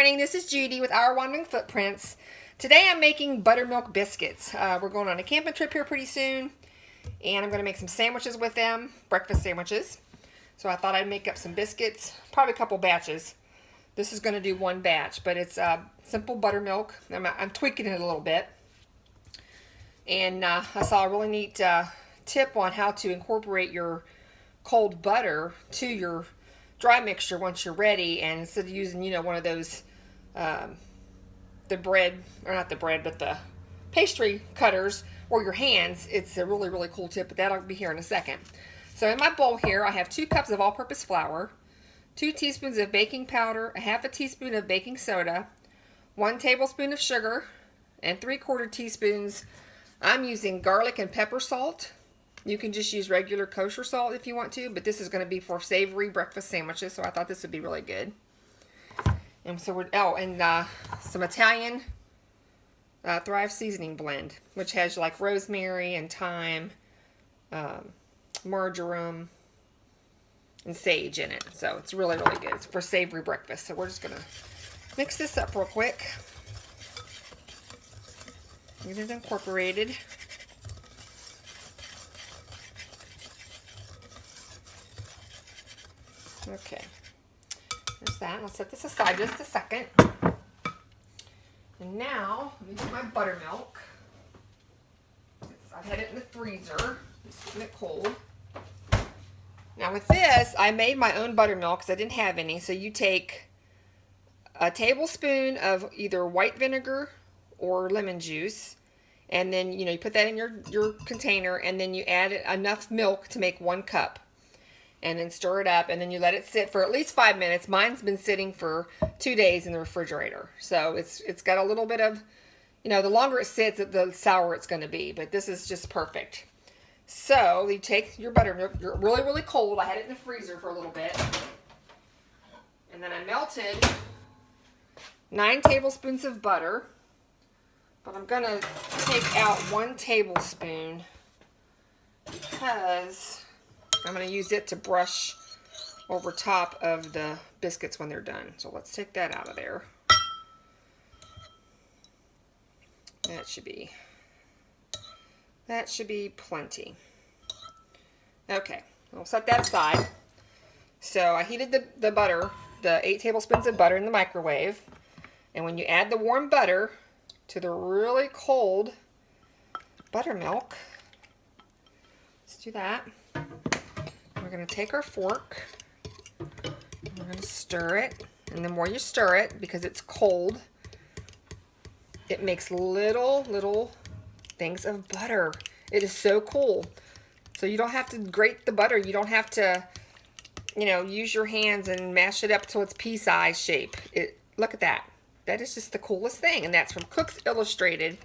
morning, this is Judy with Our Wandering Footprints. Today I'm making buttermilk biscuits. We're going on a camping trip here pretty soon, and I'm going to make some sandwiches with them, breakfast sandwiches. So I thought I'd make up some biscuits, probably a couple batches. This is going to do one batch, but it's simple buttermilk. I'm tweaking it a little bit. And I saw a really neat tip on how to incorporate your cold butter to your dry mixture once you're ready, and instead of using, one of those, the bread, or not the bread, but the pastry cutters or your hands, it's a really, really cool tip, but that'll be here in a second. So in my bowl here, I have 2 cups of all-purpose flour, 2 teaspoons of baking powder, a half a teaspoon of baking soda, 1 tablespoon of sugar, and 3/4 teaspoons. I'm using garlic and pepper salt. You can just use regular kosher salt if you want to, but this is going to be for savory breakfast sandwiches, so I thought this would be really good. And so some Italian Thrive seasoning blend, which has like rosemary and thyme, marjoram, and sage in it. So it's really, really good. It's for savory breakfast. So we're just going to mix this up real quick. Get it incorporated. Okay, there's that. I'll set this aside just a second. And now, let me get my buttermilk. I've had it in the freezer, just keeping it cold. Now with this, I made my own buttermilk because I didn't have any. So you take a tablespoon of either white vinegar or lemon juice, and then, you put that in your container, and then you add enough milk to make 1 cup. And then stir it up, and then you let it sit for at least 5 minutes. Mine's been sitting for 2 days in the refrigerator. So it's got a little bit of, the longer it sits, the sourer it's going to be. But this is just perfect. So you take your buttermilk, you're really, really cold. I had it in the freezer for a little bit. And then I melted 9 tablespoons of butter. But I'm going to take out 1 tablespoon because I'm going to use it to brush over top of the biscuits when they're done. So let's take that out of there. That should be plenty. Okay, I'll set that aside. So I heated the butter, the 8 tablespoons of butter in the microwave. And when you add the warm butter to the really cold buttermilk, let's do that. We're going to take our fork, and we're going to stir it, and the more you stir it, because it's cold, it makes little things of butter. It is so cool. So you don't have to grate the butter. You don't have to, use your hands and mash it up till it's pea-sized shape. Look at that. That is just the coolest thing, and that's from Cooks Illustrated.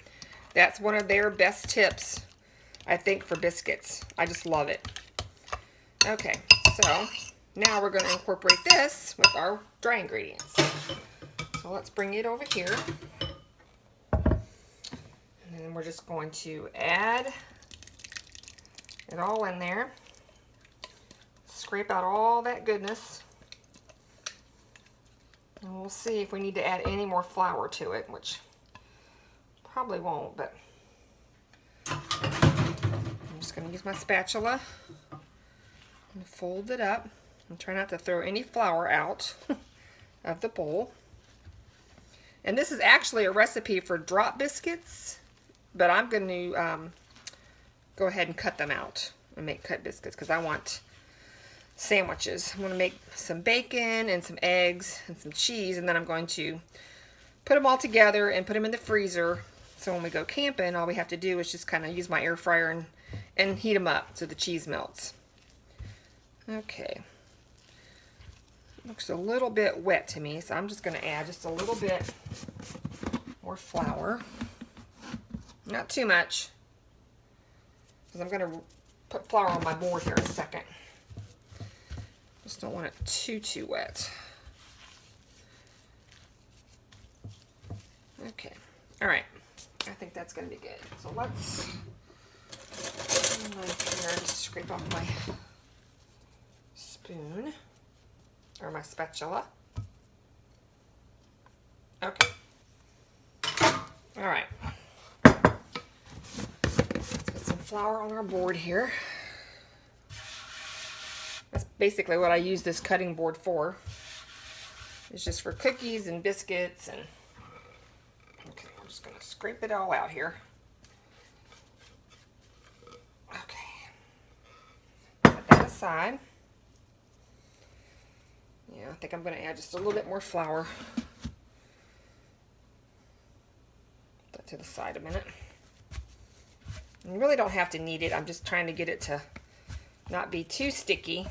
That's one of their best tips, I think, for biscuits. I just love it. Okay, so now we're going to incorporate this with our dry ingredients. So let's bring it over here. And then we're just going to add it all in there. Scrape out all that goodness. And we'll see if we need to add any more flour to it, which probably won't, but I'm just going to use my spatula and fold it up and try not to throw any flour out of the bowl. And this is actually a recipe for drop biscuits, but I'm going to go ahead and cut them out and make cut biscuits because I want sandwiches. I'm going to make some bacon and some eggs and some cheese, and then I'm going to put them all together and put them in the freezer. So when we go camping, all we have to do is just kind of use my air fryer and heat them up so the cheese melts. Okay, looks a little bit wet to me, so I'm just going to add just a little bit more flour. Not too much, because I'm going to put flour on my board here in a second. Just don't want it too wet. Okay, all right. I think that's going to be good. So let's just scrape off my spoon or my spatula. Okay. All right. Let's get some flour on our board here. That's basically what I use this cutting board for. It's just for cookies and biscuits and... Okay, I'm just going to scrape it all out here. Okay. Set that aside. Yeah, I think I'm going to add just a little bit more flour. Put that to the side a minute. You really don't have to knead it. I'm just trying to get it to not be too sticky.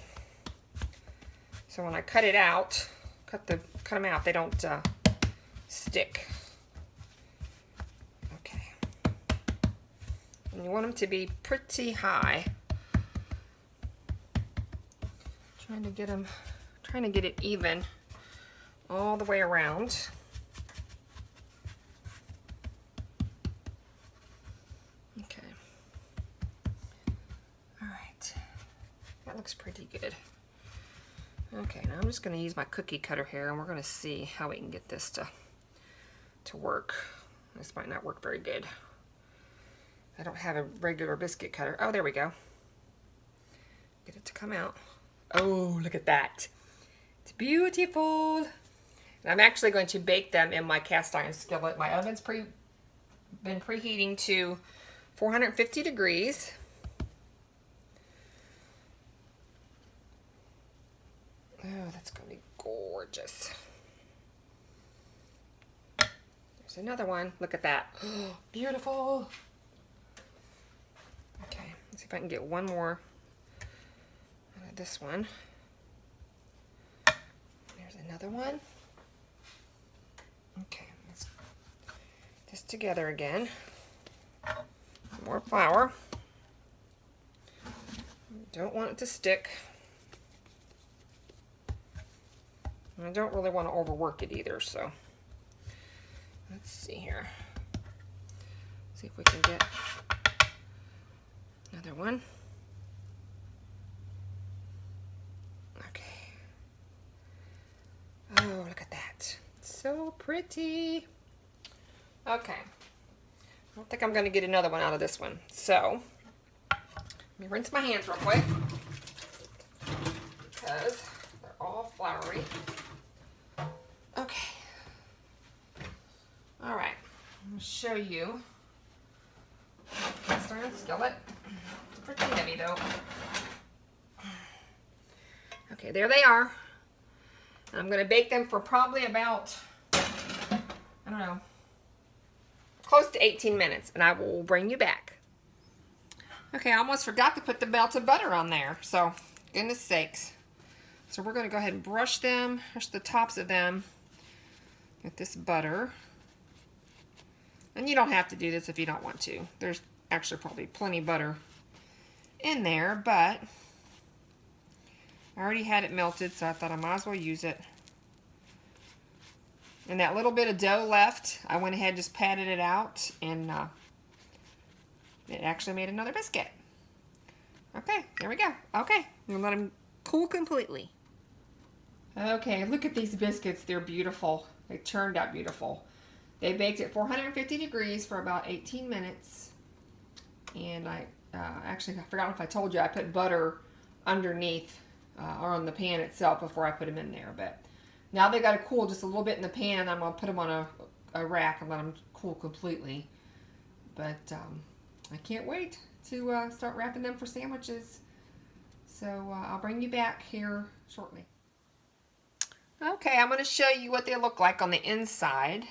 So when I cut it out, cut them out, they don't stick. Okay. And you want them to be pretty high. Trying to get it even all the way around. Okay. All right. That looks pretty good. Okay, now I'm just going to use my cookie cutter here, and we're going to see how we can get this to work. This might not work very good. I don't have a regular biscuit cutter. Oh, there we go. Get it to come out. Oh, look at that. It's beautiful. And I'm actually going to bake them in my cast iron skillet. My oven's been preheating to 450 degrees. Oh, that's going to be gorgeous. There's another one. Look at that. Oh, beautiful. Okay, let's see if I can get one more out of this one. There's another one. Okay, let's put this together again. Some more flour. Don't want it to stick. I don't really want to overwork it either, so let's see here. See if we can get another one. Okay. Oh, look at that. So pretty. Okay. I don't think I'm going to get another one out of this one. So, let me rinse my hands real quick because they're all floury. Okay. All right. I'm going to show you cast iron skillet. It's pretty heavy though. Okay, there they are. I'm going to bake them for probably about, I don't know, close to 18 minutes, and I will bring you back. Okay, I almost forgot to put the melted butter on there, so goodness sakes. So we're going to go ahead and brush the tops of them with this butter. And you don't have to do this if you don't want to. There's actually probably plenty of butter in there, but I already had it melted, so I thought I might as well use it. And that little bit of dough left, I went ahead and just patted it out, and it actually made another biscuit. Okay, there we go. Okay, I'm going to let them cool completely. Okay, look at these biscuits. They're beautiful. They turned out beautiful. They baked at 450 degrees for about 18 minutes. And I actually, I forgot if I told you, I put butter underneath or on the pan itself before I put them in there. But now they got to cool just a little bit in the pan. I'm going to put them on a rack and let them cool completely. But I can't wait to start wrapping them for sandwiches. So I'll bring you back here shortly. Okay, I'm going to show you what they look like on the inside.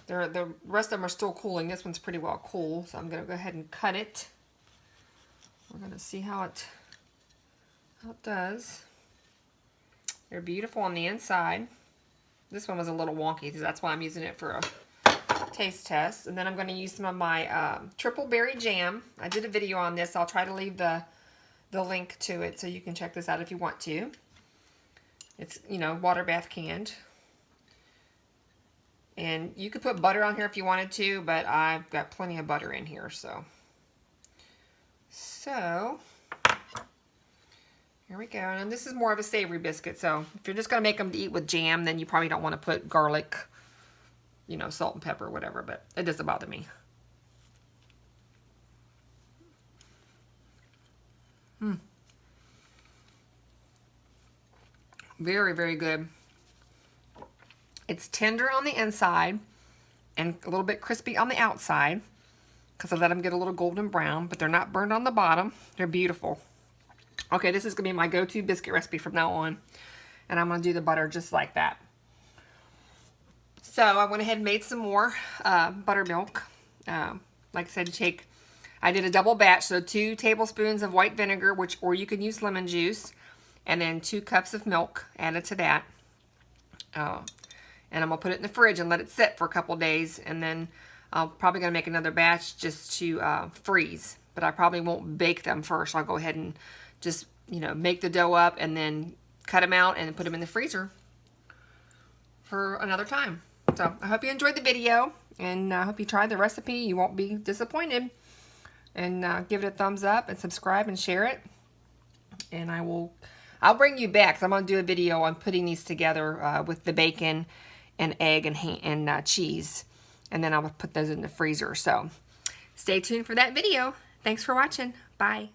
The rest of them are still cooling. This one's pretty well cool, so I'm going to go ahead and cut it. We're going to see how it does. They're beautiful on the inside. This one was a little wonky, so that's why I'm using it for a taste test. And then I'm going to use some of my triple berry jam. I did a video on this. I'll try to leave the link to it so you can check this out if you want to. It's, you know, water bath canned. And you could put butter on here if you wanted to, but I've got plenty of butter in here, so. So, here Here we go. And this is more of a savory biscuit, so if you're just going to make them to eat with jam, then you probably don't want to put garlic, you know, salt and pepper, whatever, but it doesn't bother me. Very, very good. It's tender on the inside and a little bit crispy on the outside because I let them get a little golden brown, but they're not burned on the bottom. They're beautiful. Okay, this is going to be my go-to biscuit recipe from now on, and I'm going to do the butter just like that. So I went ahead and made some more buttermilk. Like I said, I did a double batch, so 2 tablespoons of white vinegar, or you can use lemon juice, and then 2 cups of milk added to that. And I'm going to put it in the fridge and let it sit for a couple days, and then I'm probably going to make another batch just to freeze. But I probably won't bake them first. I'll go ahead and just, you know, make the dough up and then cut them out and put them in the freezer for another time. So I hope you enjoyed the video, and I hope you tried the recipe. You won't be disappointed. And give it a thumbs up and subscribe and share it. And I'll bring you back, because I'm going to do a video on putting these together with the bacon and egg and cheese. And then I'll put those in the freezer. So stay tuned for that video. Thanks for watching. Bye.